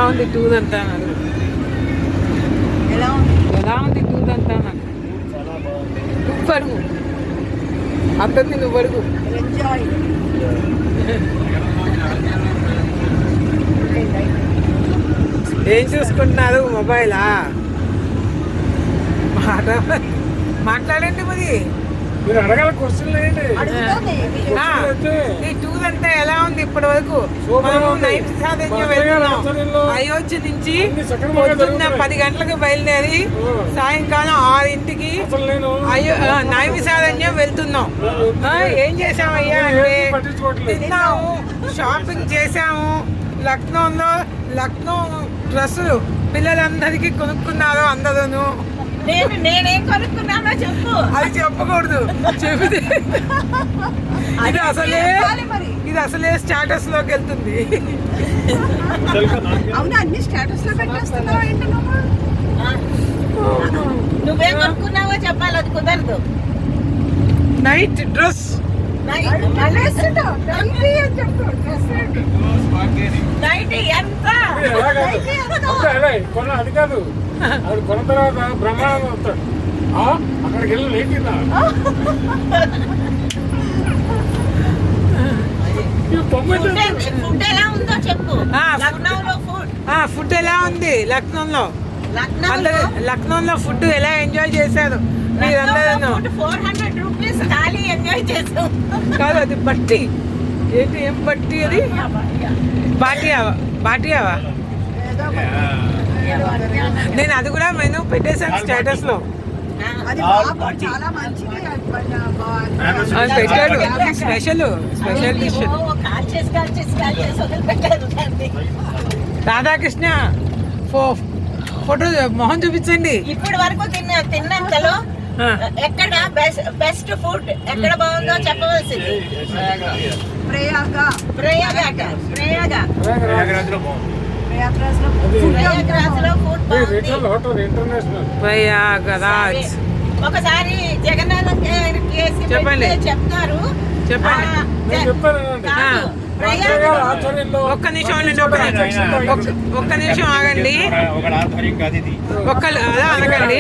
ఉంది టూర్ అంతా? ఎలా ఉంది టూర్ అంతా? నువ్వు అడుగు, అతన్ని నువ్వు అడుగు. ఏం చూసుకుంటున్నారు? మొబైలా? మాట్లాడండి మరి. మీరు అడగాల క్వశ్చన్ ఏంటి? ఈ టూర్ అంతా ఎలా ఉంది ఇప్పటి వరకు? అయోధ్య నుంచి పొద్దున్న 10 గంటలకు బయలుదేరి సాయంకాలం 6కి నైమిషారణ్యం వెళ్తున్నాం. ఏం చేసామయ్యా అంటే తిన్నాము, షాపింగ్ చేసాము. లక్నో డ్రెస్సులు పిల్లలందరికీ కొనుక్కున్నారు అందరూ. నేనేం కొనుక్కున్నానో చెప్పు. అది చెప్పకూడదు, చెబితే ఇది అసలే స్టేటస్ లోకి వెళ్తుంది. అన్ని స్టేటస్ లో పెట్టేస్తున్నావు ఏంటి? నువ్వేం కొనుక్కున్నావో చెప్పాలి, అది కుదరదు. నైట్ డ్రెస్ అది కాదు, అది కొన్న తర్వాత బ్రహ్మాండం వస్తాడు. అక్కడికి వెళ్ళి లేకిందా ఫుడ్ ఎలా ఉందో చెప్పు. ఫుడ్ ఎలా ఉంది లక్నోలో ఫుడ్ ఎలా ఎంజాయ్ చేశారు మీరందరూ? 400 రూపీస్ ఖాళీ ఎంజాయ్ చేసాం. కాదు, అది బట్టి ఏంటి? ఏం బట్టి అది? బాటియావా? నేను అది కూడా మెనూ పెట్టేశాను స్టేటస్ లో. పెట్టాడు స్పెషల్ డిష్. రాధాకృష్ణ ఫోటో మొహం చూపించండి. ఇప్పటి వరకు తిన్నంతలో ఎక్కడ బెస్ట్ ఫుడ్ ఎక్కడ బాగుందో చెప్పవలసింది. ఒకసారి జగన్నాథం చెప్పండి. చెప్తారు. ఒక్క నిమిషం ఆగండి. అలా అనకండి.